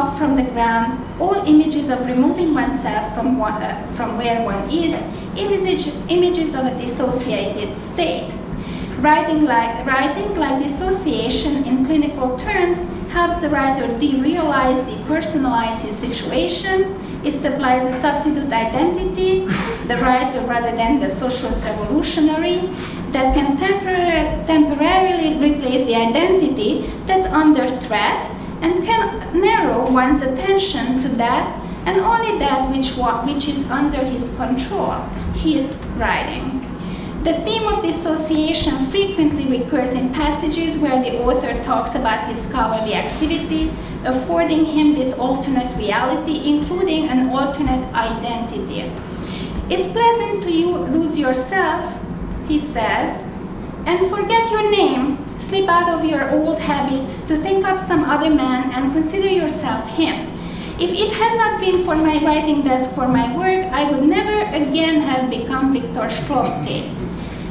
off from the ground all images of removing oneself from where one is, images of a dissociated state. Writing like dissociation in clinical terms helps the writer derealize, depersonalize his situation. It supplies a substitute identity, the writer rather than the socialist revolutionary, that can temporarily replace the identity that's under threat and can narrow one's attention to that and only that which is under his control, his writing. The theme of dissociation frequently recurs in passages where the author talks about his scholarly activity, affording him this alternate reality, including an alternate identity. It's pleasant to lose yourself, he says, and forget your name, slip out of your old habits, to think up some other man and consider yourself him. If it had not been for my writing desk for my work, I would never again have become Viktor Shklovsky.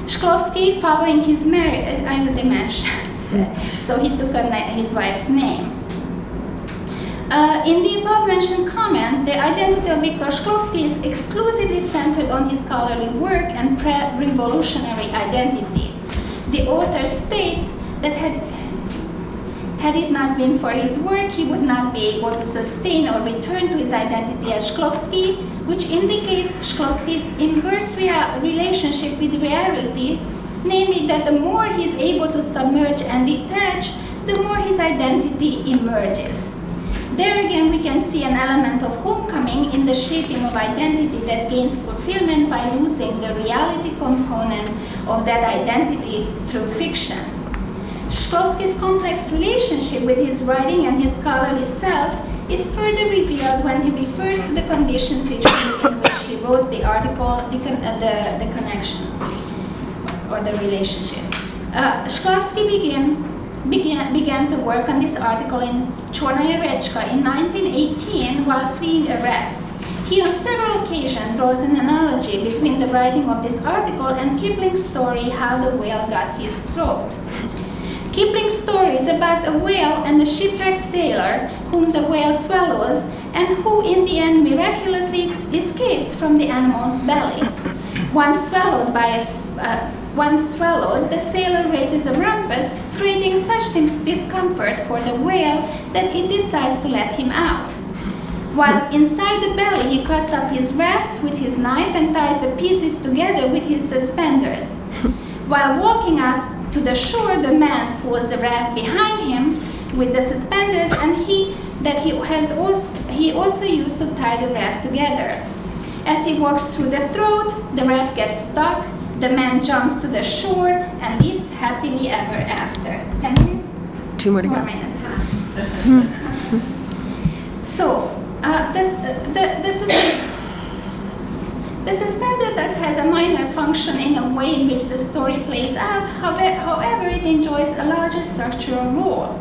Shklovsky, following his marriage, I already mentioned, so he took his wife's name. In the above-mentioned comment, the identity of Viktor Shklovsky is exclusively centered on his scholarly work and pre-revolutionary identity. The author states that had it not been for his work, he would not be able to sustain or return to his identity as Shklovsky, which indicates Shklovsky's inverse relationship with reality, namely that the more he's able to submerge and detach, the more his identity emerges. There again, we can see an element of homecoming in the shaping of identity that gains fulfillment by losing the reality component of that identity through fiction. Shklovsky's complex relationship with his writing and his scholarly self is further revealed when he refers to the conditions in which he wrote the article, the connections, or the relationship. Shklovsky began to work on this article in Chornaya Rechka in 1918 while fleeing arrest. He on several occasions draws an analogy between the writing of this article and Kipling's story, How the Whale Got His Throat. Kipling's story is about a whale and a shipwrecked sailor whom the whale swallows and who in the end miraculously escapes from the animal's belly. Once swallowed, the sailor raises a rumpus, creating such discomfort for the whale that it decides to let him out. While inside the belly, he cuts up his raft with his knife and ties the pieces together with his suspenders. While walking out to the shore, the man pulls the raft behind him with the suspenders, and he also used to tie the raft together. As he walks through the throat, the raft gets stuck. The man jumps to the shore and lives happily ever after. 10 minutes? 2 more to go. 4 minutes. So, the suspender thus has a minor function in a way in which the story plays out, however it enjoys a larger structural role.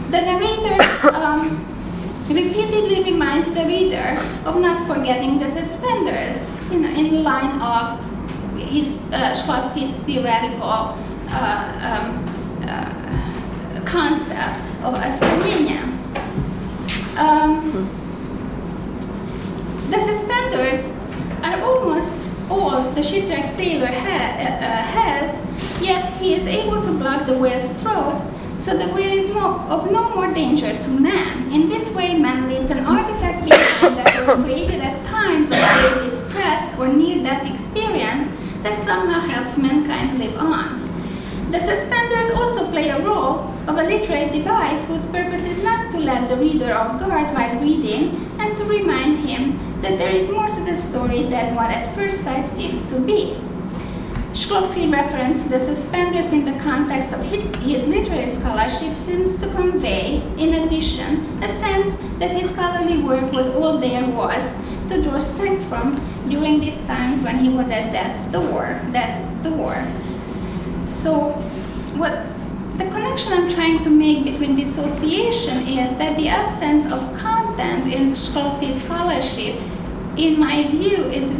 The narrator repeatedly reminds the reader of not forgetting the suspenders, in the line of his Shklovsky's theoretical concept of Armenia. The suspenders are almost all the shipwrecked sailor has, yet he is able to block the whale's throat, so the whale is of no more danger to man. In this way, man leaves an artifact behind that was created at times of great distress or near-death experience that somehow helps mankind live on. The suspenders also play a role of a literary device whose purpose is not to let the reader off guard while reading and to remind him that there is more to the story than what at first sight seems to be. Shklovsky referenced the suspenders in the context of his literary scholarship seems to convey, in addition, a sense that his scholarly work was all there was to draw strength from during these times when he was at death's door. So, what the connection I'm trying to make between dissociation is that the absence of content in Shklovsky's scholarship, in my view, is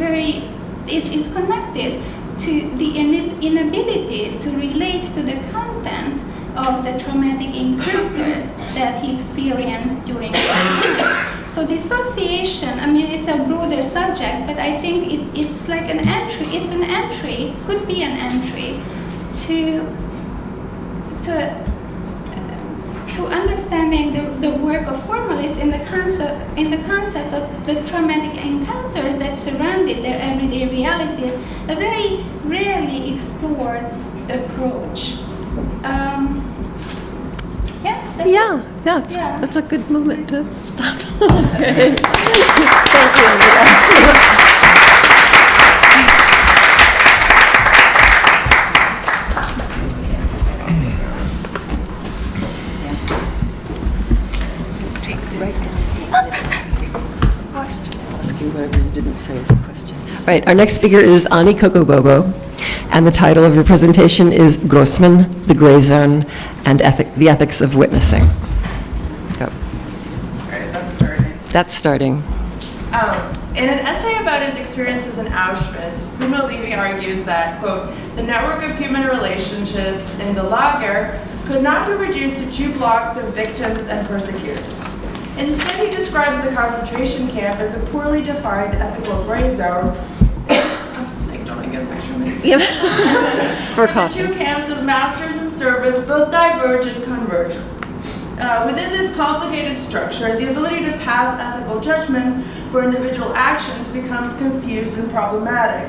connected to the inability to relate to the content of the traumatic encounters that he experienced during his time. So dissociation, I mean, it's a broader subject, but I think it's like an entry. It's an entry, could be an entry to understanding the work of formalists in the concept of the traumatic encounters that surrounded their everyday realities, a very rarely explored approach. That's a good moment to stop. Okay. Thank you, Anita. Whatever you didn't say is a question. Right, our next speaker is Ani Kokobobo, and the title of your presentation is Grossman, the Gray Zone, and the Ethics of Witnessing. Go. All right, that's starting. In an essay about his experiences in Auschwitz, Primo Levi argues that, quote, the network of human relationships in the lager could not be reduced to 2 blocks of victims and persecutors. Instead, he describes the concentration camp as a poorly defined ethical gray zone. I'm sick, don't I get a picture of me? Yep. For coffee. The 2 camps of masters and servants both diverge and converge. Within this complicated structure, the ability to pass ethical judgment for individual actions becomes confused and problematic.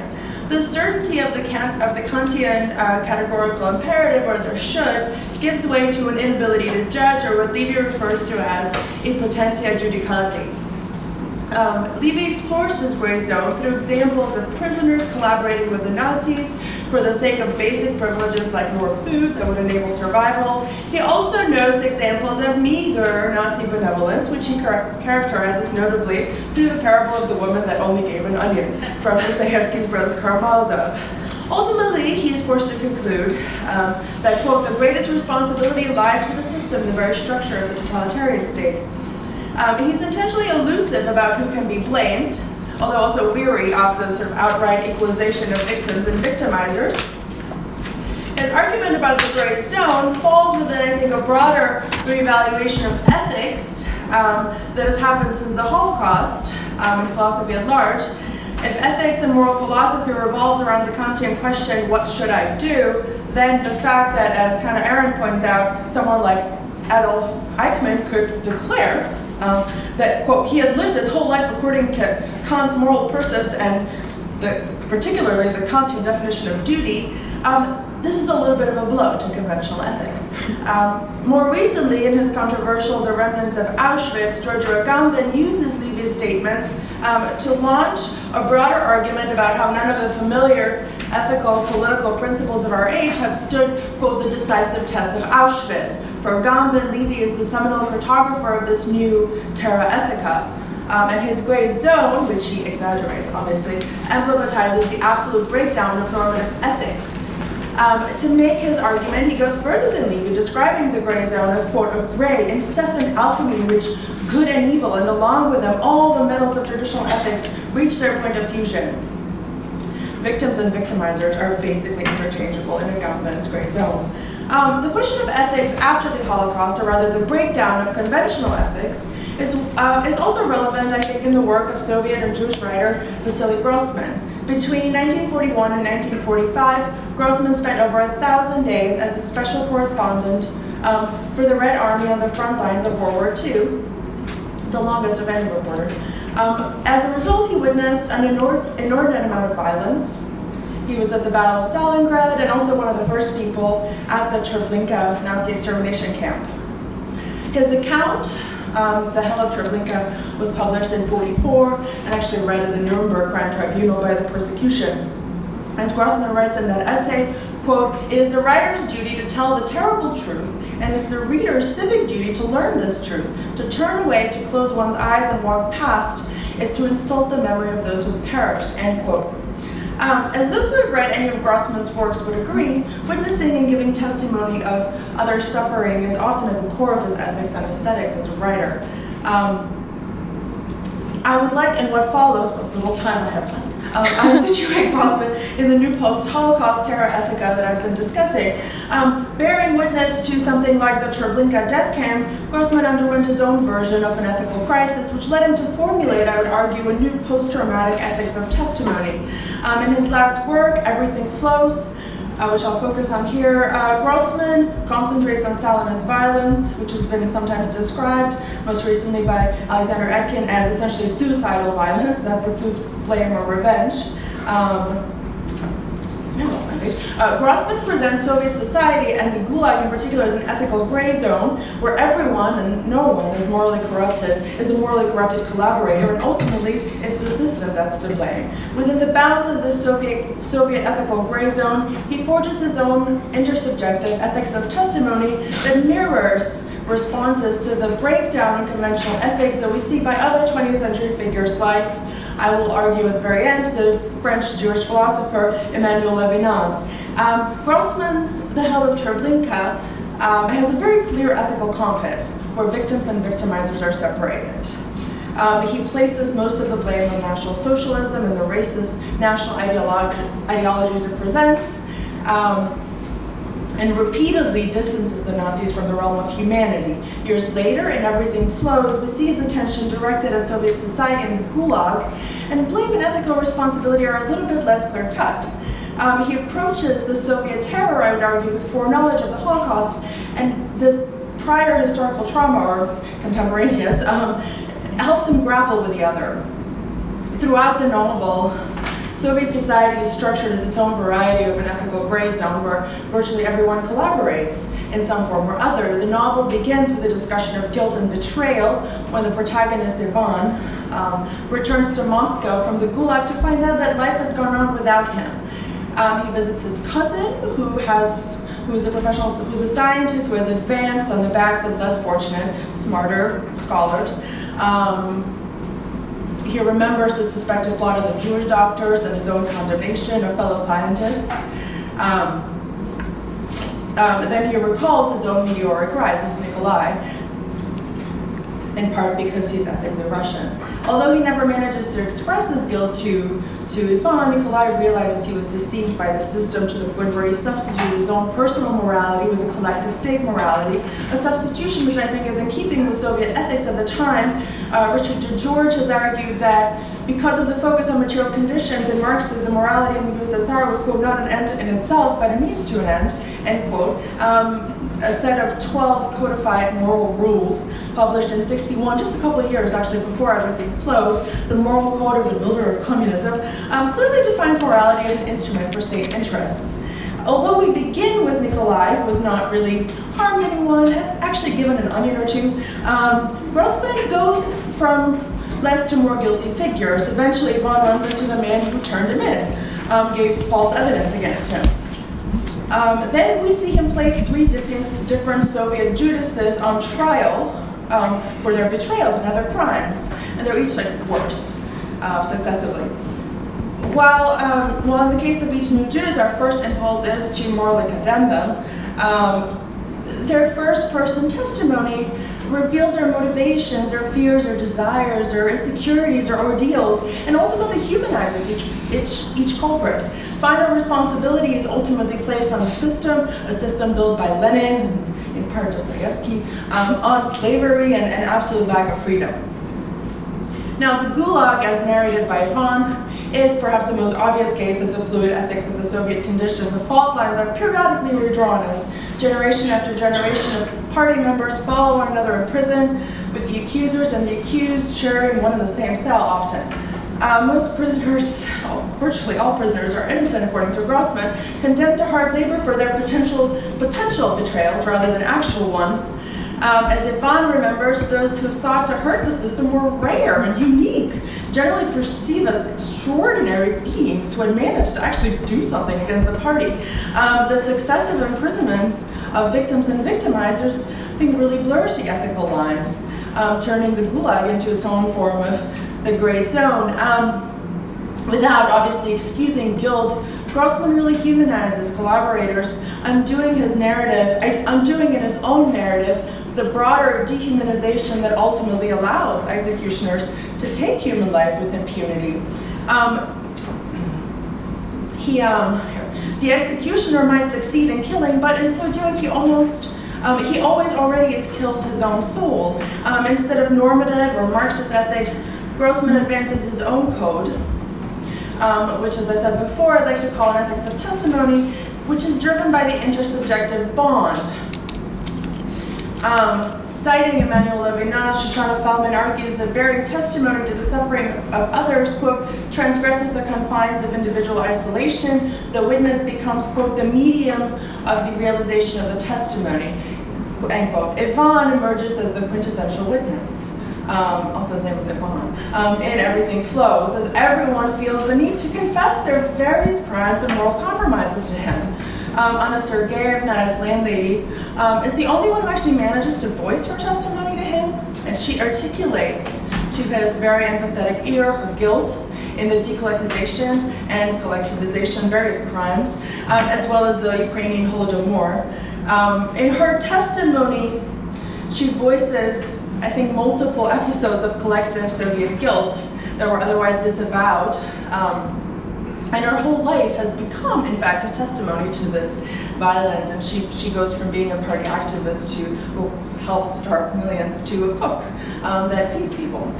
The certainty of the Kantian categorical imperative, or the should, gives way to an inability to judge, or what Levy refers to as impotentia judicandi. Levy explores this gray zone through examples of prisoners collaborating with the Nazis for the sake of basic privileges like more food that would enable survival. He also notes examples of meager Nazi benevolence, which he characterizes notably through the parable of the woman that only gave an onion from Dostoevsky's Brothers Karamazov. Ultimately, he is forced to conclude that, quote, the greatest responsibility lies with the system, the very structure of the totalitarian state. He's intentionally elusive about who can be blamed, although also weary of the sort of outright equalization of victims and victimizers. His argument about the gray zone falls within, I think, a broader reevaluation of ethics that has happened since the Holocaust in philosophy at large. If ethics and moral philosophy revolves around the Kantian question, what should I do, then the fact that, as Hannah Arendt points out, someone like Adolf Eichmann could declare that, quote, he had lived his whole life according to Kant's moral precepts and particularly the Kantian definition of duty, this is a little bit of a blow to conventional ethics. More recently, in his controversial The Remnants of Auschwitz, George Agamben uses Levy's statements to launch a broader argument about how none of the familiar ethical, political principles of our age have stood, quote, the decisive test of Auschwitz. For Agamben, Levy is the seminal cartographer of this new terra ethica. And his gray zone, which he exaggerates, obviously, emblematizes the absolute breakdown of normative ethics. To make his argument, he goes further than Levy, describing the gray zone as, quote, a gray, incessant alchemy in which good and evil, and along with them all the metals of traditional ethics, reach their point of fusion. Victims and victimizers are basically interchangeable in Agamben's gray zone. The question of ethics after the Holocaust, or rather the breakdown of conventional ethics, is also relevant, I think, in the work of Soviet and Jewish writer Vasily Grossman. Between 1941 and 1945, Grossman spent over 1,000 days as a special correspondent for the Red Army on the front lines of World War II, the longest of any reporter. As a result, he witnessed an inordinate amount of violence. He was at the Battle of Stalingrad and also one of the first people at the Treblinka Nazi extermination camp. His account, The Hell of Treblinka, was published in 1944 and actually read at the Nuremberg Grand Tribunal by the persecution. As Grossman writes in that essay, quote, it is the writer's duty to tell the terrible truth, and it's the reader's civic duty to learn this truth. To turn away, to close one's eyes and walk past, is to insult the memory of those who have perished, end quote. As those who have read any of Grossman's works would agree, witnessing and giving testimony of other suffering is often at the core of his ethics and aesthetics as a writer. I would like, in what follows, what little time I have left, I situate Grossman in the new post-Holocaust terror ethica that I've been discussing. Bearing witness to something like the Treblinka death camp, Grossman underwent his own version of an ethical crisis, which led him to formulate, I would argue, a new post-traumatic ethics of testimony. In his last work, Everything Flows, which I'll focus on here, Grossman concentrates on Stalinist violence, which has been sometimes described, most recently by Alexander Etkin, as essentially suicidal violence that precludes blame or revenge. Grossman presents Soviet society and the Gulag in particular as an ethical gray zone where everyone and no one is a morally corrupted collaborator, and ultimately it's the system that's to blame. Within the bounds of this Soviet ethical gray zone, he forges his own intersubjective ethics of testimony that mirrors responses to the breakdown in conventional ethics that we see by other 20th century figures like, I will argue at the very end, the French Jewish philosopher Emmanuel Levinas. Grossman's The Hell of Treblinka has a very clear ethical compass where victims and victimizers are separated. He places most of the blame on National Socialism and the racist national ideologies it presents, and repeatedly distances the Nazis from the realm of humanity. Years later, in Everything Flows, we see his attention directed at Soviet society and the Gulag, and blame and ethical responsibility are a little bit less clear-cut. He approaches the Soviet terror, I would argue, with foreknowledge of the Holocaust, and the prior historical trauma, or contemporaneous, helps him grapple with the other. Throughout the novel, Soviet society is structured as its own variety of an ethical gray zone where virtually everyone collaborates in some form or other. The novel begins with a discussion of guilt and betrayal when the protagonist, Ivan, returns to Moscow from the Gulag to find out that life has gone on without him. He visits his cousin, who's a scientist who has advanced on the backs of less fortunate, smarter scholars. He remembers the suspected plot of the Jewish doctors and his own condemnation of fellow scientists. And then he recalls his own meteoric rise as Nikolai, in part because he's ethnically Russian. Although he never manages to express this guilt to Ivan, Nikolai realizes he was deceived by the system to the point where he substituted his own personal morality with a collective state morality, a substitution which I think is in keeping with Soviet ethics at the time. Richard DeGeorge has argued that because of the focus on material conditions in Marxism, morality in the USSR was, quote, not an end in itself, but a means to an end quote. A set of 12 codified moral rules published in '61, just a couple of years actually before Everything Flows, the moral code of the builder of communism, clearly defines morality as an instrument for state interests. Although we begin with Nikolai, who has not really harmed anyone, has actually given an onion or two, Grossman goes from less to more guilty figures. Eventually, Ivan runs into the man who turned him in, gave false evidence against him. Then we see him place 3 different Soviet Judases on trial for their betrayals and other crimes, and they're each like worse successively. While in the case of each new Judas, our first impulse is to morally condemn them, their first-person testimony reveals their motivations, their fears, their desires, their insecurities, their ordeals, and ultimately humanizes each culprit. Final responsibility is ultimately placed on the system, a system built by Lenin, in part Dostoevsky, on slavery and absolute lack of freedom. Now, the Gulag, as narrated by Ivan, is perhaps the most obvious case of the fluid ethics of the Soviet condition. The fault lines are periodically redrawn as generation after generation of party members follow one another in prison, with the accusers and the accused sharing one and the same cell often. Most prisoners, virtually all prisoners, are innocent according to Grossman, condemned to hard labor for their potential betrayals rather than actual ones. As Ivan remembers, those who sought to hurt the system were rare and unique, generally perceived as extraordinary beings who had managed to actually do something against the party. The successive imprisonments of victims and victimizers, I think, really blurs the ethical lines, turning the Gulag into its own form of the gray zone. Without obviously excusing guilt, Grossman really humanizes collaborators, undoing in his own narrative the broader dehumanization that ultimately allows executioners to take human life with impunity. the executioner might succeed in killing, but in so doing, he always already has killed his own soul. Instead of normative or Marxist ethics, Grossman advances his own code, which, as I said before, I'd like to call an ethics of testimony, which is driven by the intersubjective bond. Citing Emmanuel Levinas, Shoshana Feldman argues that bearing testimony to the suffering of others, quote, transgresses the confines of individual isolation. The witness becomes, quote, the medium of the realization of the testimony, end quote. Ivan emerges as the quintessential witness. Also his name was Ivan. And everything flows as everyone feels the need to confess their various crimes and moral compromises to him. Anna Sergeyevna, as landlady, is the only one who actually manages to voice her testimony to him, and she articulates to his very empathetic ear her guilt in the decollectization and collectivization, various crimes, as well as the Ukrainian Holodomor. In her testimony, she voices, I think, multiple episodes of collective Soviet guilt that were otherwise disavowed. And her whole life has become, in fact, a testimony to this violence. And she goes from being a party activist who helped starve millions to a cook that feeds people.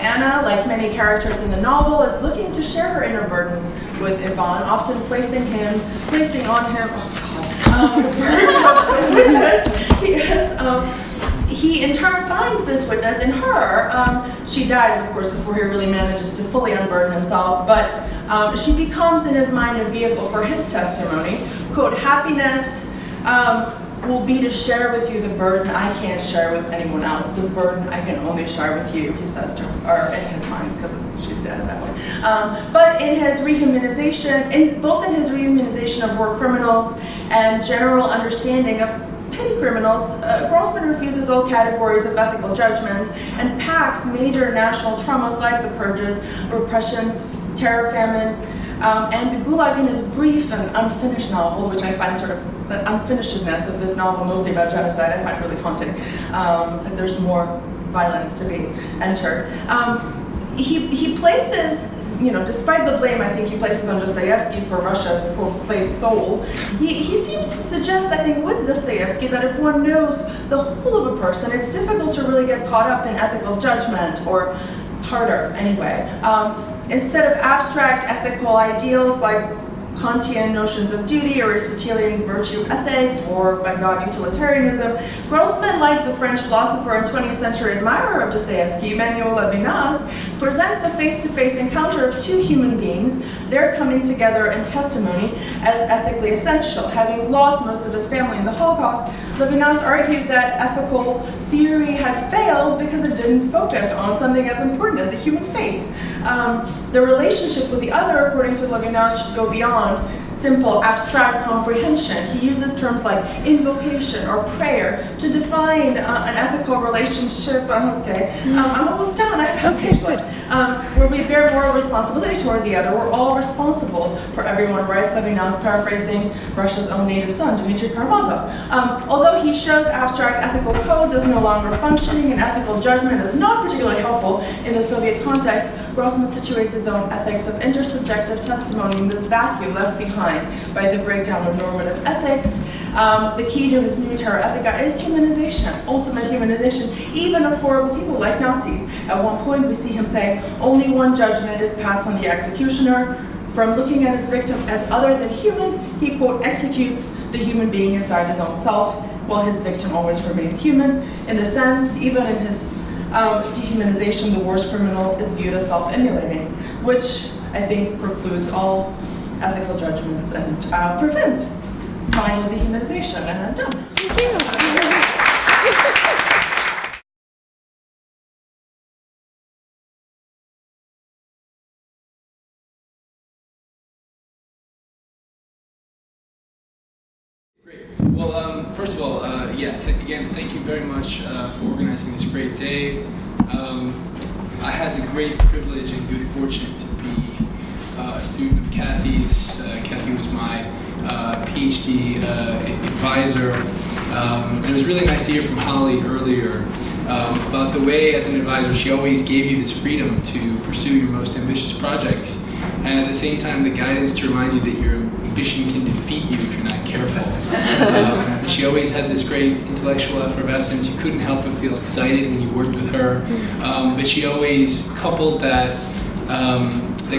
Anna, like many characters in the novel, is looking to share her inner burden with Ivan, often placing on him, he in turn finds this witness in her. She dies, of course, before he really manages to fully unburden himself, but she becomes in his mind a vehicle for his testimony. Quote, happiness will be to share with you the burden I can't share with anyone else. The burden I can only share with you, he says to her, or in his mind, because she's dead that way. But in his rehumanization, both in his rehumanization of war criminals and general understanding of petty criminals, Grossman refuses all categories of ethical judgment and packs major national traumas like the purges, repressions, terror, famine, and the Gulag in his brief and unfinished novel, which I find sort of the unfinishedness of this novel, mostly about genocide, I find really haunting. It's like there's more violence to be entered. He places, despite the blame I think he places on Dostoevsky for Russia's, quote, slave soul, he seems to suggest, I think, with Dostoevsky, that if one knows the whole of a person, it's difficult to really get caught up in ethical judgment, or harder anyway. Instead of abstract ethical ideals like Kantian notions of duty, or Aristotelian virtue ethics, or, by God, utilitarianism, Grossman, like the French philosopher and 20th century admirer of Dostoevsky, Emmanuel Levinas, presents the face-to-face encounter of two human beings, their coming together in testimony, as ethically essential. Having lost most of his family in the Holocaust, Levinas argued that ethical theory had failed because it didn't focus on something as important as the human face. The relationship with the other, according to Levinas, should go beyond simple, abstract comprehension. He uses terms like invocation or prayer to define an ethical relationship. I'm almost done. I have a page left. Where we bear moral responsibility toward the other. We're all responsible for everyone, writes Levinas, paraphrasing Russia's own native son, Dmitry Karamazov. Although he shows abstract ethical codes as no longer functioning and ethical judgment is not particularly helpful in the Soviet context, Grossman situates his own ethics of intersubjective testimony in this vacuum left behind by the breakdown of normative ethics. The key to his new terror ethica is humanization, ultimate humanization, even of horrible people like Nazis. At one point we see him say, only one judgment is passed on the executioner. From looking at his victim as other than human, he, quote, executes the human being inside his own self, while his victim always remains human. In a sense, even in his dehumanization, the worst criminal is viewed as self-emulating, which I think precludes all ethical judgments and prevents final dehumanization. And I'm done. Thank you. Great. Well, first of all, again, thank you very much for organizing this great day. I had the great privilege and good fortune to be a student of Cathy's. Cathy was my PhD advisor. And it was really nice to hear from Holly earlier about the way, as an advisor, she always gave you this freedom to pursue your most ambitious projects, and at the same time the guidance to remind you that your ambition can defeat you if you're not careful. She always had this great intellectual effervescence. You couldn't help but feel excited when you worked with her, but she always coupled that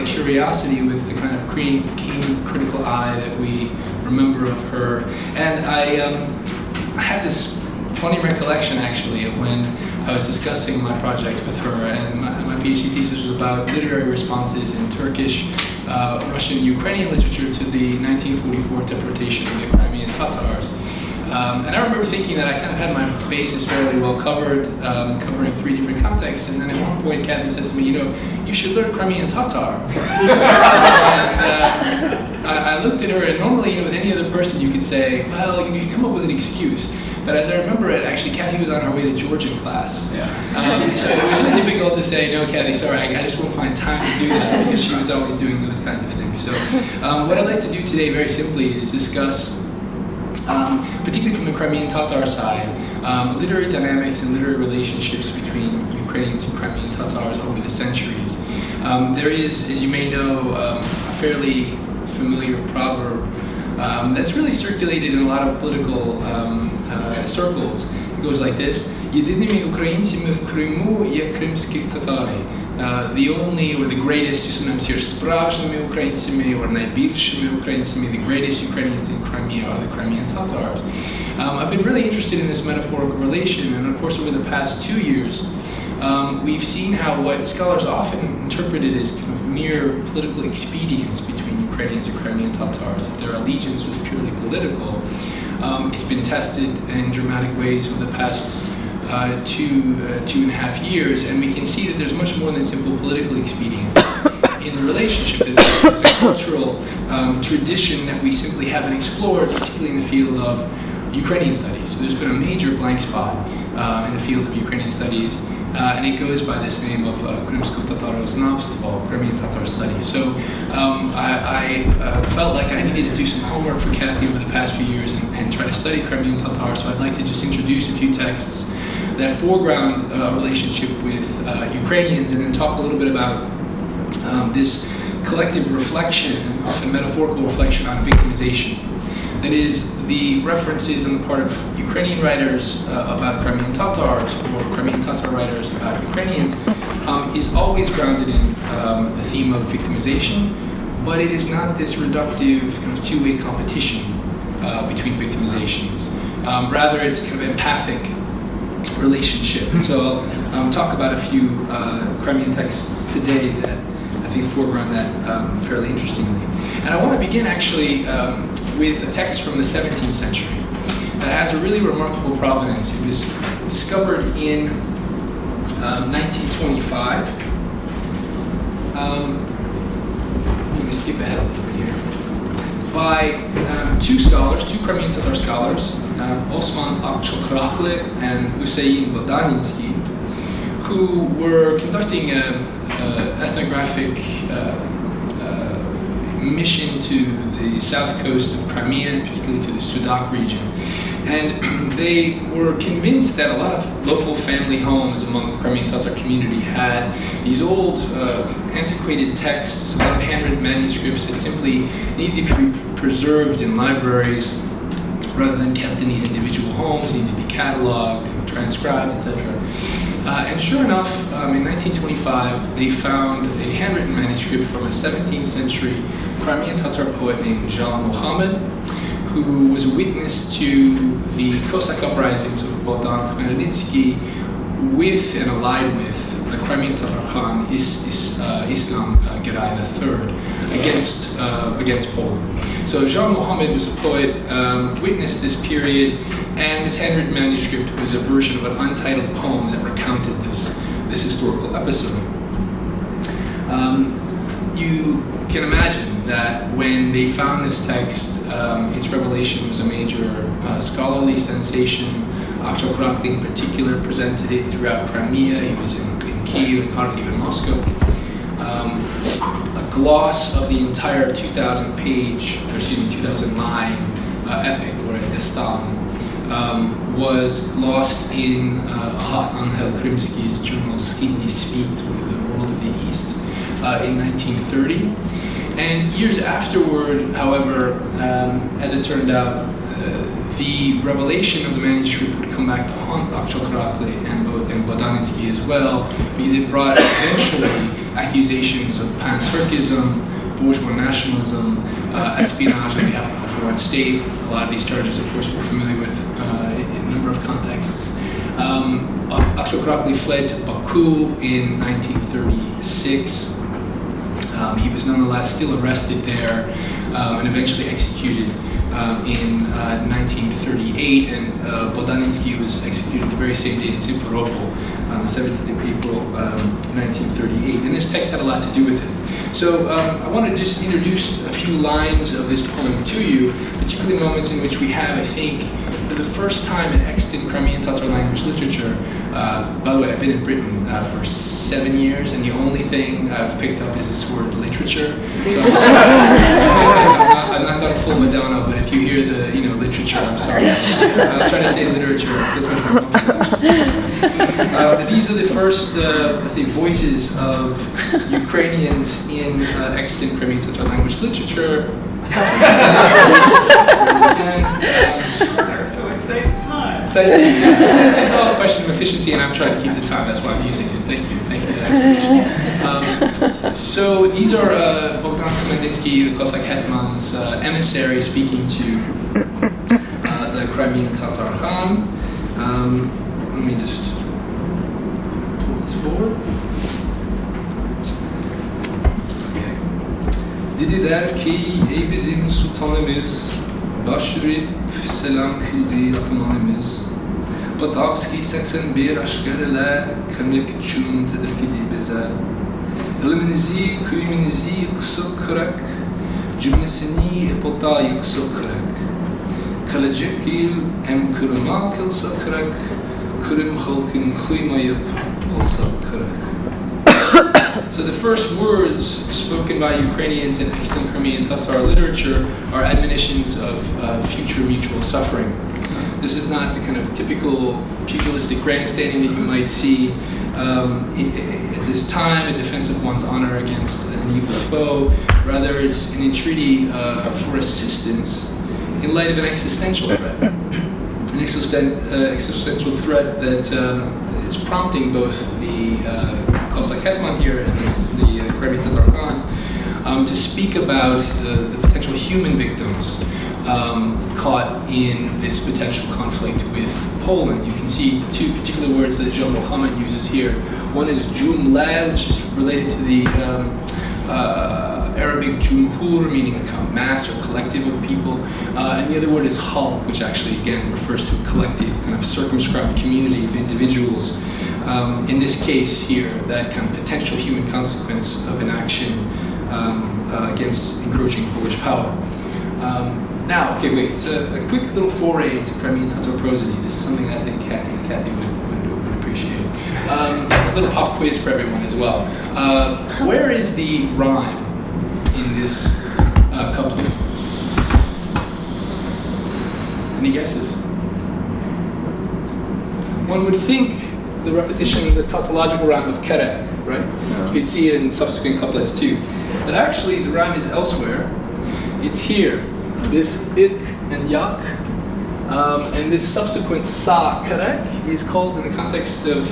curiosity with the kind of keen critical eye that we remember of her. And I have this funny recollection, actually, of when I was discussing my project with her, and my PhD thesis was about literary responses in Turkish, Russian, and Ukrainian literature to the 1944 deportation of the Crimean Tatars. And I remember thinking that I kind of had my bases fairly well covered, covering 3 different contexts, and then at one point Cathy said to me, you should learn Crimean Tatar. And I looked at her, and normally, with any other person you could say, well, you could come up with an excuse. But as I remember it, actually, Cathy was on her way to Georgian class. Yeah. So it was really difficult to say, no, Cathy, sorry, I just won't find time to do that, because she was always doing those kinds of things. So what I'd like to do today, very simply, is discuss, particularly from the Crimean Tatar side, literary dynamics and literary relationships between Ukrainians and Crimean Tatars over the centuries. There is, as you may know, a fairly familiar proverb that's really circulated in a lot of political circles. It goes like this: "Єдиними українцями в Криму є кримські татари." The only, or the greatest, you sometimes hear справжніми українцями, or найбільшими українцями, the greatest Ukrainians in Crimea are the Crimean Tatars. I've been really interested in this metaphorical relation, and of course over the past 2 years, we've seen how what scholars often interpreted as kind of mere political expedience between Ukrainians and Crimean Tatars, that their allegiance was purely political. It's been tested in dramatic ways over the past 2.5 years, and we can see that there's much more than simple political expedience in the relationship. There's a cultural tradition that we simply haven't explored, particularly in the field of Ukrainian studies. So there's been a major blank spot in the field of Ukrainian studies, and it goes by this name of Krymsko-Tataroznavstvo, Crimean Tatar studies. So I felt like I needed to do some homework for Cathy over the past few years and try to study Crimean Tatar, so I'd like to just introduce a few texts that foreground relationship with Ukrainians, and then talk a little bit about this collective reflection, often metaphorical reflection, on victimization. That is, the references on the part of Ukrainian writers about Crimean Tatars, or Crimean Tatar writers about Ukrainians, is always grounded in the theme of victimization, but it is not this reductive kind of two-way competition between victimizations. Rather, it's kind of empathic relationship. And so I'll talk about a few Crimean texts today that I think foreground that fairly interestingly. And I want to begin actually with a text from the 17th century that has a really remarkable provenance. It was discovered in 1925. Let me skip ahead a little bit here. By 2 scholars, 2 Crimean Tatar scholars, Osman Akçokraklı and Hüseyin Bodaninsky, who were conducting an ethnographic mission to the south coast of Crimea, particularly to the Sudak region. And they were convinced that a lot of local family homes among the Crimean Tatar community had these old antiquated texts, a lot of handwritten manuscripts that simply needed to be preserved in libraries rather than kept in these individual homes, needed to be cataloged and transcribed, etc. And sure enough, in 1925, they found a handwritten manuscript from a 17th century Crimean Tatar poet named Jean Mohammed, who was a witness to the Cossack uprisings of Bogdan Khmelnytsky with and allied with the Crimean Tatar Khan Islam Gerai III against Poland. So Jean Mohammed was a poet, witnessed this period, and this handwritten manuscript was a version of an untitled poem that recounted this historical episode. You can imagine that when they found this text, its revelation was a major scholarly sensation. Akçokraklı in particular presented it throughout Crimea. He was in Kyiv and Kharkiv and Moscow. A gloss of the entire 2009 epic, or a destan, was lost in Angel Krymsky's journal Skidny Svit, or The World of the East, in 1930. And years afterward, however, as it turned out, the revelation of the manuscript would come back to haunt Akçakraklı and Bodaninsky as well, because it brought eventually accusations of pan-Turkism, bourgeois nationalism, espionage on behalf of a foreign state. A lot of these charges, of course, we're familiar with in a number of contexts. Akçakraklı fled to Baku in 1936. He was nonetheless still arrested there and eventually executed in 1938, and Bodaninsky was executed the very same day in Simferopol on the 17th of April 1938. And this text had a lot to do with it. So I want to just introduce a few lines of this poem to you, particularly moments in which we have, I think, for the first time in extant Crimean Tatar language literature. By the way, I've been in Britain for 7 years, and the only thing I've picked up is this word literature. So I'm sorry. I'm not going to full Madonna, but if you hear the literature, I'm sorry. I'm trying to say literature. It feels much more comfortable. These are the first, let's say, voices of Ukrainians in extant Crimean Tatar language literature. So it saves time. Thank you. It's all a question of efficiency, and I'm trying to keep the time. That's why I'm using it. Thank you for that explanation. So these are Bogdan Khmelnytsky, the Cossack hetman's emissary, speaking to the Crimean Tatar Khan. Let me just pull this forward. Dediler ki ey bizim sultanımız, başırıp selam kıldı atmanımız. Batavski 81 aşkar ile kemik çun tedirgidi bize. İlminizi, kuyuminizi kısa kırak, cümlesini epotayı kısa kırak. Kalacak yıl em kırıma kılsa kırak, kırım halkın kıymayıp olsa kırak. So the first words spoken by Ukrainians in extant Crimean Tatar literature are admonitions of future mutual suffering. This is not the kind of typical pugilistic grandstanding that you might see at this time, a defense of one's honor against an evil foe. Rather, it's an entreaty for assistance in light of an existential threat. An existential threat that is prompting both the Cossack hetman here and the Crimean Tatar Khan to speak about the potential human victims caught in this potential conflict with Poland. You can see two particular words that John Mohammed uses here. One is jumla, which is related to the Arabic jumhur, meaning a kind of mass or collective of people, and the other word is halq, which actually again refers to a collective, kind of circumscribed community of individuals. In this case here, that kind of potential human consequence of an action against encroaching Polish power. Now, okay, wait, so a quick little foray into Crimean Tatar prosody. This is something I think Cathy would appreciate. A little pop quiz for everyone as well. Where is the rhyme in this couplet? Any guesses? One would think the repetition, the tautological rhyme of kerek, right? You can see it in subsequent couplets too. But actually, the rhyme is elsewhere. It's here. This ik and yak, and this subsequent sa kerek is called, in the context of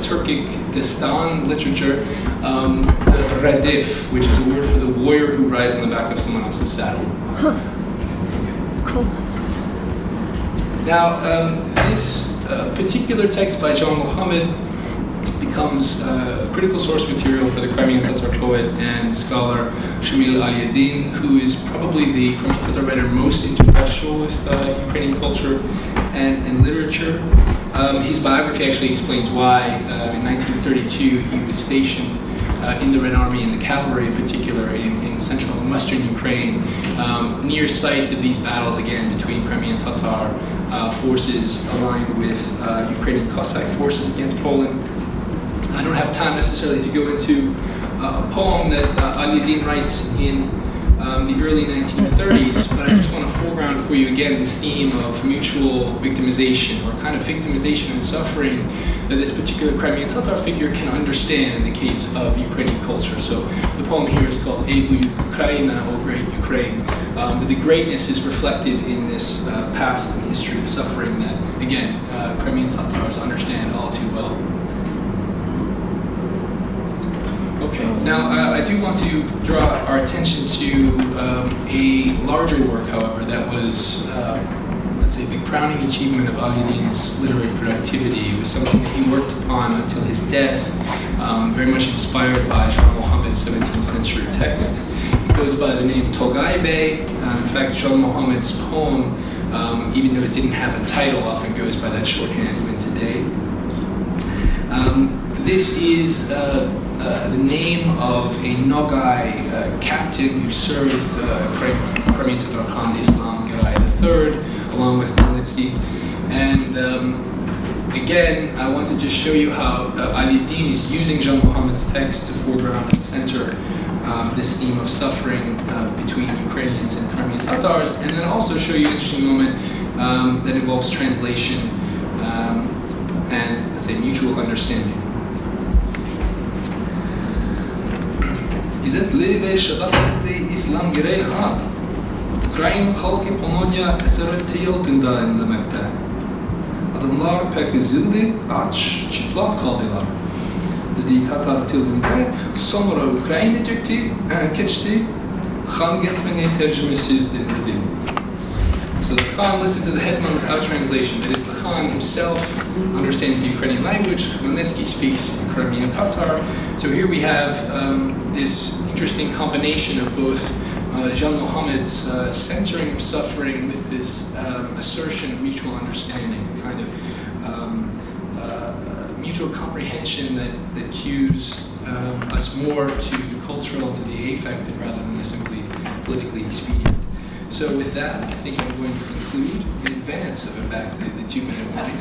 Turkic Destan literature, the redif, which is a word for the warrior who rides on the back of someone else's saddle. Huh. Cool. Now, this particular text by John Mohammed becomes a critical source material for the Crimean Tatar poet and scholar Shamil Aliyeddin, who is probably the Crimean Tatar writer most intertextual with Ukrainian culture and literature. His biography actually explains why in 1932 he was stationed in the Red Army, in the cavalry in particular, in central and western Ukraine, near sites of these battles, again, between Crimean Tatar forces aligned with Ukrainian Cossack forces against Poland. I don't have time necessarily to go into a poem that Aliyeddin writes in the early 1930s, but I just want to foreground for you again this theme of mutual victimization, or kind of victimization and suffering that this particular Crimean Tatar figure can understand in the case of Ukrainian culture. So the poem here is called Ebu Ukraina, or Great Ukraine. But the greatness is reflected in this past and history of suffering that, again, Crimean Tatars understand all too well. Okay, now I do want to draw our attention to a larger work, however, that was, let's say, the crowning achievement of Ali-Din's literary productivity. It was something that he worked upon until his death, very much inspired by Jean Mohammed's 17th century text. It goes by the name Togay Bey. In fact, Jean Mohammed's poem, even though it didn't have a title, often goes by that shorthand even today. This is the name of a Nogai captain who served Crimean Tatar Khan Islam Garay III, along with Khmelnytsky. And again, I want to just show you how Ali-Din is using Jean Mohammed's text to foreground and center this theme of suffering between Ukrainians and Crimean Tatars, and then also show you an interesting moment that involves translation and, let's say, mutual understanding. İzzet ve şadakati İslam gereği ha. Ukrayna halkı Polonya esareti altında inlemekte. Adamlar pek üzüldü, aç, çıplak kaldılar. Dedi Tatar dilinde, sonra Ukraynaca geçti, Khan getmeni tercümesiz dinledi. So the Khan listened to the hetman without translation. That is, the Khan himself understands the Ukrainian language. Khmelnytsky speaks Crimean Tatar. So here we have this interesting combination of both Jean Mohammed's centering of suffering with this assertion of mutual understanding, a kind of mutual comprehension that cues us more to the cultural and to the affective rather than the simply politically expedient. So with that, I think I'm going to conclude in advance of, in fact, the 2-minute warning.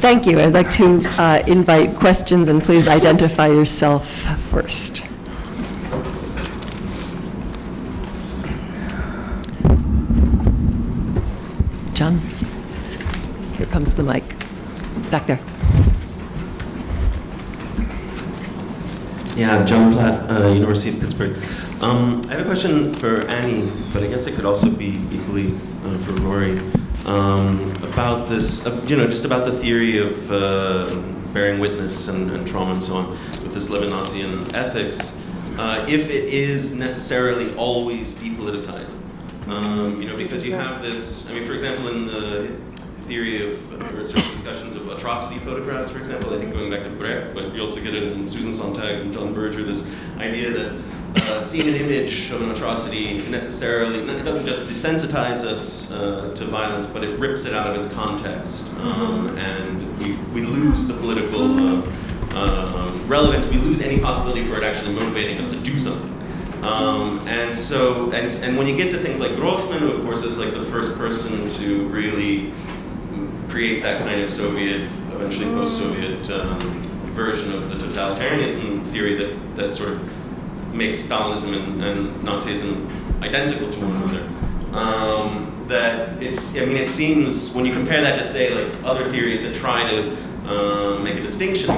Thank you. I'd like to invite questions, and please identify yourself first. John, here comes the mic. Back there. Yeah, John Platt, University of Pittsburgh. I have a question for Annie, but I guess it could also be equally for Rory, about this, just about the theory of bearing witness and trauma and so on with this Levinasian ethics, if it is necessarily always depoliticizing. Because you have this, for example, in the theory of, or certain discussions of atrocity photographs, for example, I think going back to Brecht, but you also get it in Susan Sontag and John Berger, this idea that seeing an image of an atrocity necessarily, it doesn't just desensitize us to violence, but it rips it out of its context. And we lose the political relevance, we lose any possibility for it actually motivating us to do something. And when you get to things like Grossman, who of course is like the first person to really create that kind of Soviet, eventually post-Soviet version of the totalitarianism theory that sort of makes Stalinism and Nazism identical to one another. That it seems, when you compare that to, say, like other theories that try to make a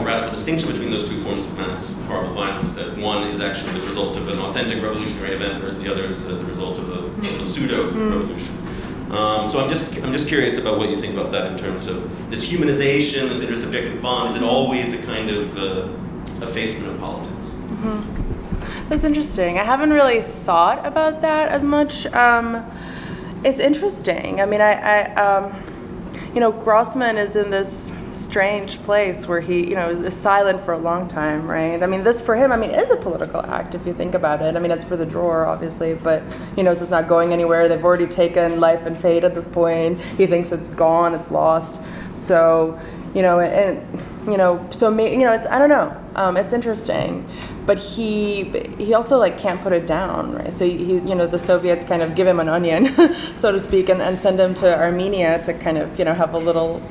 radical distinction between those two forms of mass horrible violence, that one is actually the result of an authentic revolutionary event, whereas the other is the result of a pseudo-revolution. So I'm just curious about what you think about that in terms of this humanization, this intersubjective bond. Is it always a kind of effacement of politics? That's interesting. I haven't really thought about that as much. It's interesting. Grossman is in this strange place where he, is silent for a long time, right? This for him, is a political act if you think about it. It's for the drawer, obviously, but he knows it's not going anywhere. They've already taken life and fate at this point. He thinks it's gone, it's lost. So it's, I don't know. It's interesting, but he also like can't put it down, right? So the Soviets kind of give him an onion, so to speak, and send him to Armenia to kind of have a little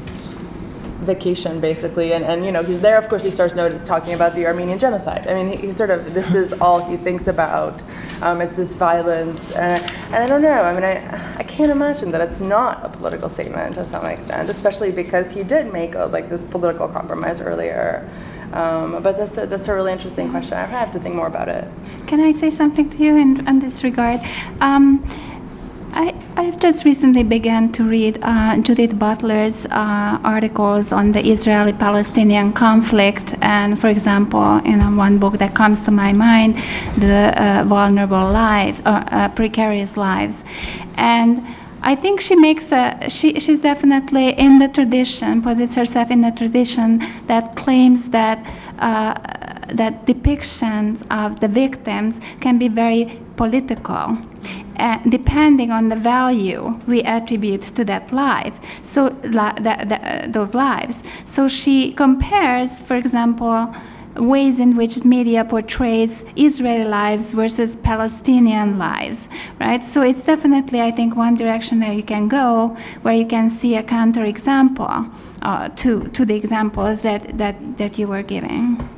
vacation basically, and he's there. Of course, he starts talking about the Armenian genocide. I mean, he sort of, this is all he thinks about. It's this violence, and I don't know. I mean, I can't imagine that it's not a political statement to some extent, especially because he did make this political compromise earlier. But that's a really interesting question. I have to think more about it. Can I say something to you in this regard? I've just recently began to read Judith Butler's articles on the Israeli-Palestinian conflict, and for example, one book that comes to my mind, the vulnerable lives or precarious lives, and I think she makes she's definitely in the tradition, posits herself in the tradition that claims that that depictions of the victims can be very political, depending on the value we attribute to that life. So those lives. So she compares, for example, ways in which media portrays Israeli lives versus Palestinian lives, right? So it's definitely, I think, one direction that you can go, where you can see a counterexample to the examples that you were giving.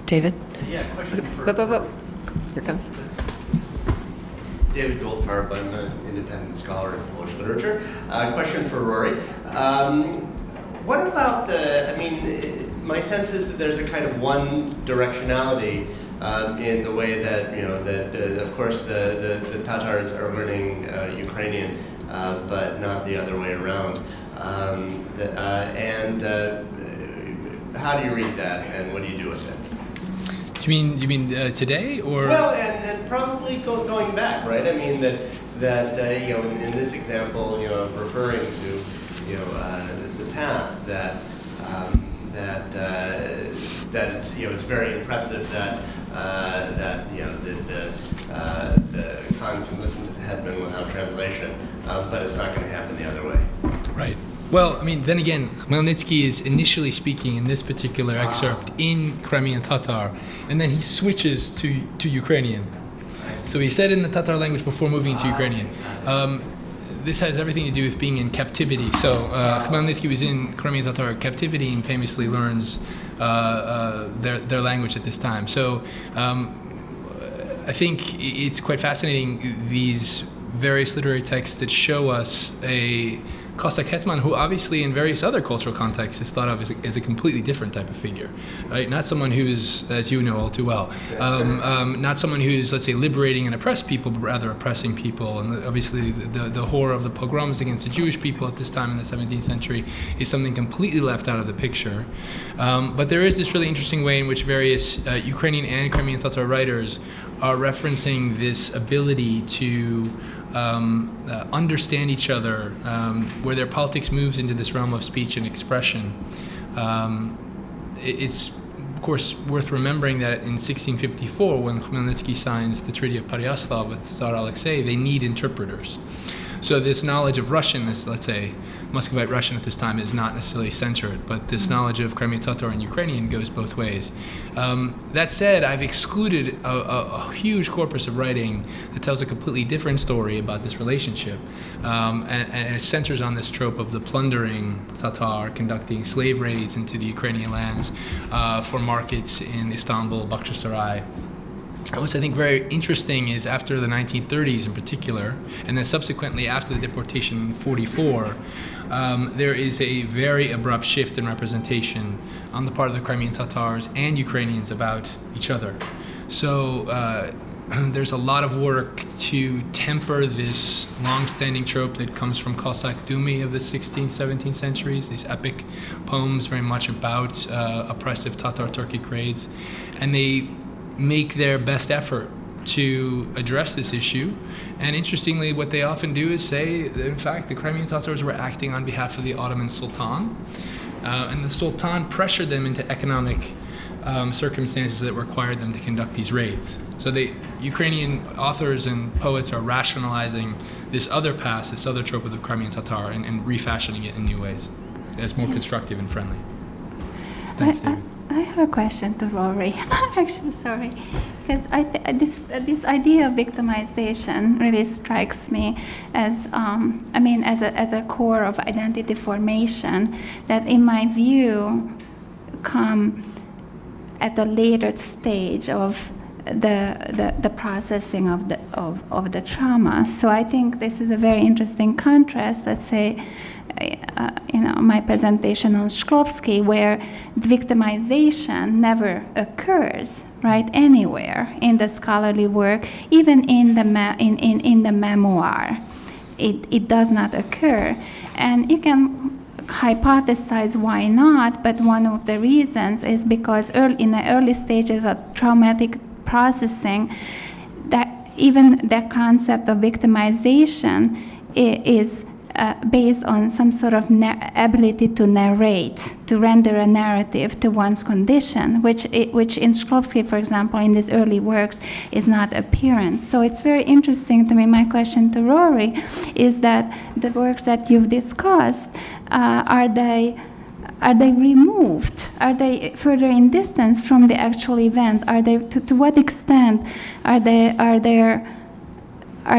David? Yeah, question for... Here comes. David Goldfarb, I'm an independent scholar in Polish literature. Question for Rory. What about my sense is that there's a kind of one directionality in the way that, of course the Tatars are learning Ukrainian, but not the other way around. How do you read that, and what do you do with it? Do you mean today, or? Well, and probably going back, right? I mean that in this example, referring to the past, that it's very impressive that the Khan can listen to the headman without translation, but it's not going to happen the other way. Right. Well, I mean, then again, Khmelnytsky is initially speaking in this particular excerpt in Crimean Tatar, and then he switches to Ukrainian. So he said in the Tatar language before moving to Ukrainian. This has everything to do with being in captivity. So Khmelnytsky was in Crimean Tatar captivity and famously learns their language at this time. So I think it's quite fascinating, these various literary texts that show us a Cossack hetman, who obviously in various other cultural contexts is thought of as a completely different type of figure, right? Not someone who's, as you know all too well, not someone who's, let's say, liberating and oppressed people, but rather oppressing people. And obviously the horror of the pogroms against the Jewish people at this time in the 17th century is something completely left out of the picture. But there is this really interesting way in which various Ukrainian and Crimean Tatar writers are referencing this ability to understand each other, where their politics moves into this realm of speech and expression. It's, of course, worth remembering that in 1654, when Khmelnytsky signs the Treaty of Pereyaslav with Tsar Alexei, they need interpreters. So this knowledge of Russian, this, let's say, Muscovite Russian at this time is not necessarily censored, but this knowledge of Crimean Tatar and Ukrainian goes both ways. That said, I've excluded a huge corpus of writing that tells a completely different story about this relationship, and it centers on this trope of the plundering Tatar conducting slave raids into the Ukrainian lands for markets in Istanbul, Bakhchisarai. What's I think very interesting is after the 1930s in particular, and then subsequently after the deportation in 1944, there is a very abrupt shift in representation on the part of the Crimean Tatars and Ukrainians about each other. So there's a lot of work to temper this long-standing trope that comes from Cossack Dumi of the 16th, 17th centuries, these epic poems very much about oppressive Tatar-Turkic raids, and they make their best effort to address this issue. And interestingly, what they often do is say that, in fact, the Crimean Tatars were acting on behalf of the Ottoman Sultan, and the Sultan pressured them into economic circumstances that required them to conduct these raids. So Ukrainian authors and poets are rationalizing this other past, this other trope of the Crimean Tatar, and refashioning it in new ways as more constructive and friendly. Thanks, David. I have a question to Rory. Actually, sorry, because this idea of victimization really strikes me as as a core of identity formation that, in my view, come at a later stage of the processing of the trauma. So I think this is a very interesting contrast. Let's say, my presentation on Shklovsky, where victimization never occurs, right, anywhere in the scholarly work, even in the memoir, it does not occur, and you can hypothesize why not. But one of the reasons is because in the early stages of traumatic processing, that even the concept of victimization is based on some sort of ability to narrate, to render a narrative to one's condition, which in Shklovsky, for example, in his early works, is not apparent. So it's very interesting to me. My question to Rory is that the works that you've discussed, are they removed? Are they further in distance from the actual event? Are they to what extent are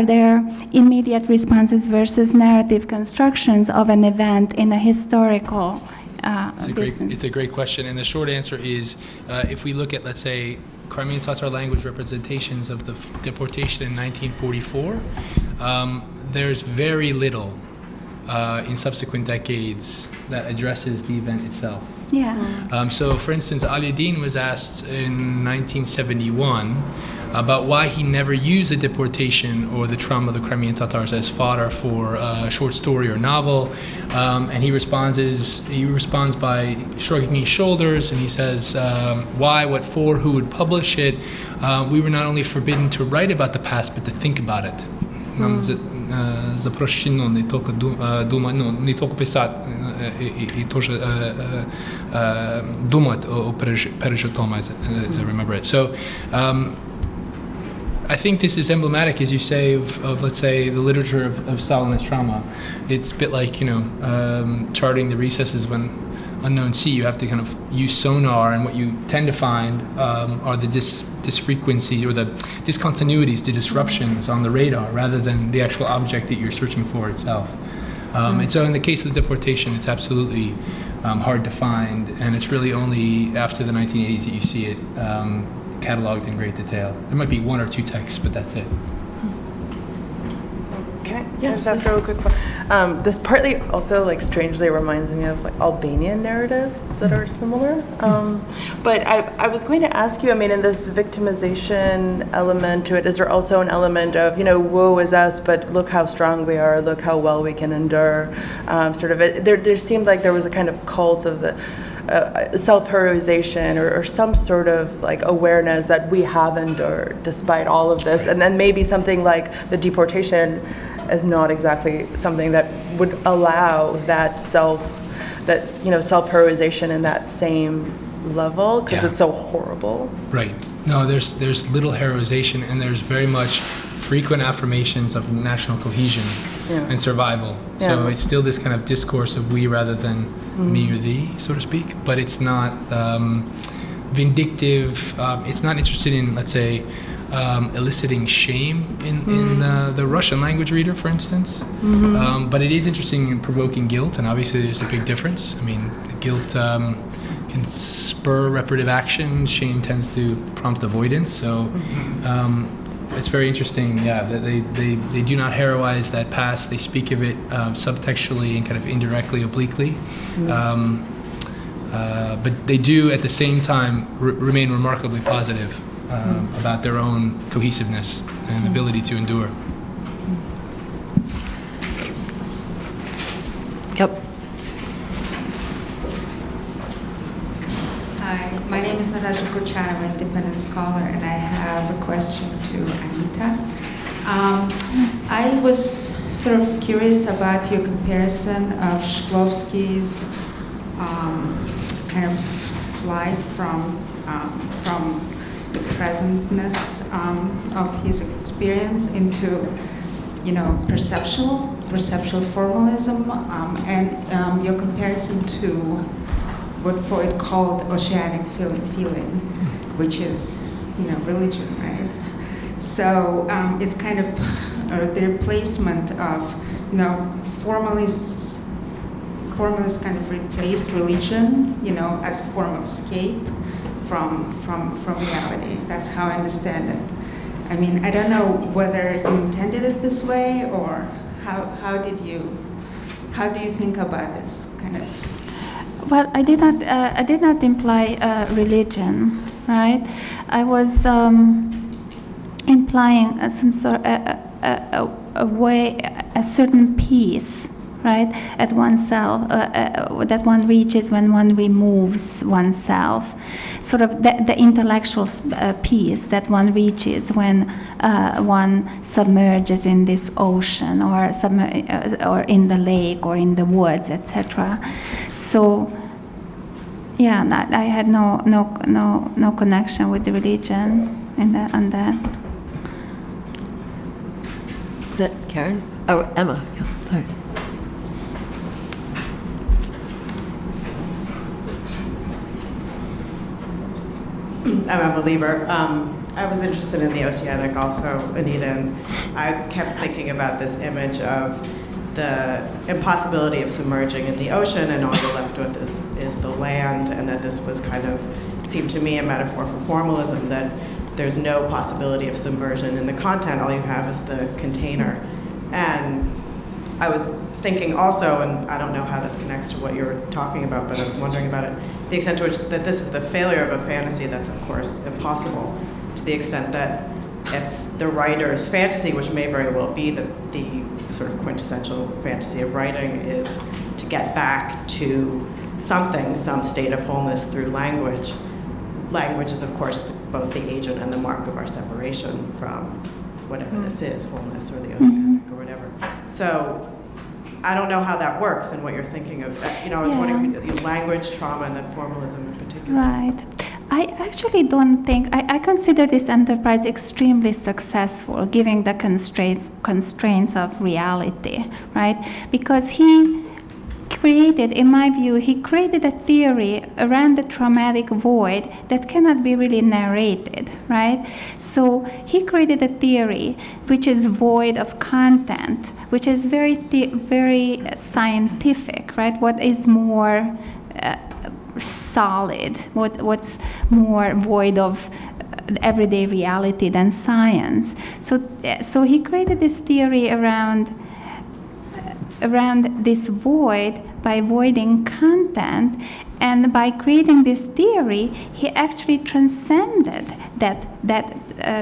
there immediate responses versus narrative constructions of an event in a historical It's a great question, and the short answer is, if we look at, let's say, Crimean Tatar language representations of the deportation in 1944, there's very little in subsequent decades that addresses the event itself. Yeah. So, for instance, Aliuddin was asked in 1971 about why he never used the deportation or the trauma of the Crimean Tatars as fodder for a short story or novel, and he responds by shrugging his shoulders, and he says, "Why? What for? Who would publish it? We were not only forbidden to write about the past, but to think about it. Нам запрещено не только думать, не только писать, и тоже думать о пережитом, as I remember it." So. I think this is emblematic, as you say, of let's say, the literature of Stalinist trauma. It's a bit like, charting the recesses of an unknown sea. You have to kind of use sonar, and what you tend to find are the disfrequencies or the discontinuities, the disruptions on the radar, rather than the actual object that you're searching for itself. And so in the case of the deportation, it's absolutely hard to find, and it's really only after the 1980s that you see it cataloged in great detail. There might be one or two texts, but that's it. Can I just ask a real quick one? This partly also strangely reminds me of Albanian narratives that are similar. But I was going to ask you, in this victimization element to it, is there also an element of, woe is us, but look how strong we are, look how well we can endure? There seemed like there was a kind of cult of the self-heroization or some sort of awareness that we have endured despite all of this, and then maybe something like the deportation is not exactly something that would allow that self-heroization in that same level, because it's so horrible. Right. No, there's little heroization, and there's very much frequent affirmations of national cohesion and survival. Yeah. So it's still this kind of discourse of we rather than me or thee, so to speak. But it's not vindictive. It's not interested in, let's say, eliciting shame in the Russian language reader, for instance. But it is interesting in provoking guilt, and obviously there's a big difference. Guilt can spur reparative action. Shame tends to prompt avoidance. So it's very interesting, that they do not heroize that past. They speak of it subtextually and kind of indirectly, obliquely. But they do, at the same time, remain remarkably positive about their own cohesiveness and ability to endure. Yep. Hi, my name is Natasha Kurchan. I'm an independent scholar, and I have a question to Anita. I was sort of curious about your comparison of Shklovsky's kind of flight from the presentness of his experience into, perceptual formalism, and your comparison to what Freud called oceanic feeling, which is, religion, right? So it's kind of the replacement of, formalists kind of replaced religion, as a form of escape from reality. That's how I understand it. I mean, I don't know whether you intended it this way, or how do you think about this kind of? Well, I did not imply religion, right? I was implying some sort a way, a certain peace, right, at oneself, that one reaches when one removes oneself, sort of the intellectual peace that one reaches when one submerges in this ocean, or in the lake, or in the woods, etc. So, yeah, I had no connection with the religion on that. Is that Karen? Oh, Emma. Yeah. Sorry. I'm Emma Lieber. I was interested in the oceanic also, Anita, and I kept thinking about this image of the impossibility of submerging in the ocean, and all you're left with is the land, and that this was kind of, it seemed to me, a metaphor for formalism, that there's no possibility of submersion in the content, all you have is the container. And I was thinking also, and I don't know how this connects to what you were talking about, but I was wondering about it, the extent to which that this is the failure of a fantasy that's of course impossible, to the extent that if the writer's fantasy, which may very well be the sort of quintessential fantasy of writing, is to get back to something, some state of wholeness through language. Language is of course both the agent and the mark of our separation from whatever this is, wholeness or the oceanic or whatever. So I don't know how that works and what you're thinking of. I was wondering if you language, trauma, and then formalism in particular. Right. I actually don't think, I consider this enterprise extremely successful, given the constraints of reality, right? Because he created, in my view, he created a theory around the traumatic void that cannot be really narrated, right? So he created a theory which is void of content, which is very scientific, right? What is more solid, what's more void of everyday reality than science. So he created this theory around this void by voiding content, and by creating this theory, he actually transcended that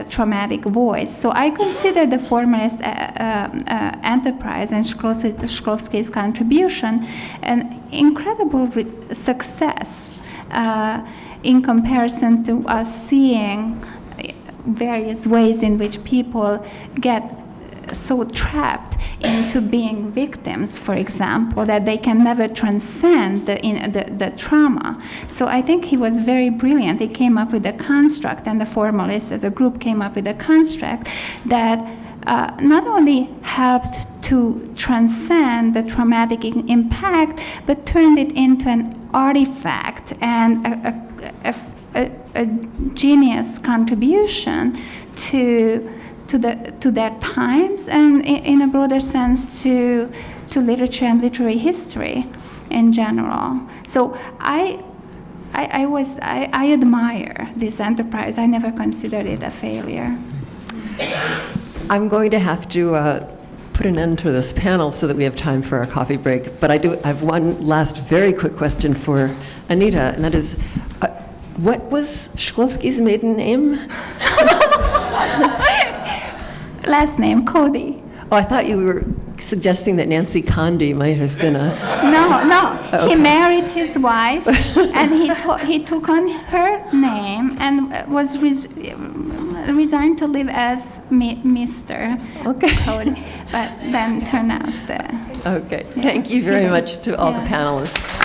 traumatic void. So I consider the formalist enterprise and Shklovsky's contribution an incredible success in comparison to us seeing various ways in which people get so trapped into being victims, for example, that they can never transcend the trauma. So I think he was very brilliant. He came up with a construct, and the formalists as a group came up with a construct that not only helped to transcend the traumatic impact, but turned it into an artifact and a genius contribution to their times, and in a broader sense to literature and literary history in general. So I admire this enterprise. I never considered it a failure. I'm going to have to put an end to this panel so that we have time for our coffee break. But I have one last very quick question for Anita, and that is, what was Shklovsky's maiden name? Last name, Cody. Oh, I thought you were suggesting that Nancy Condi might have been a... No. Oh, he married his wife, and he took on her name and was resigned to live as Mr. Cody, but then turned out... Okay, thank you very much to all the panelists.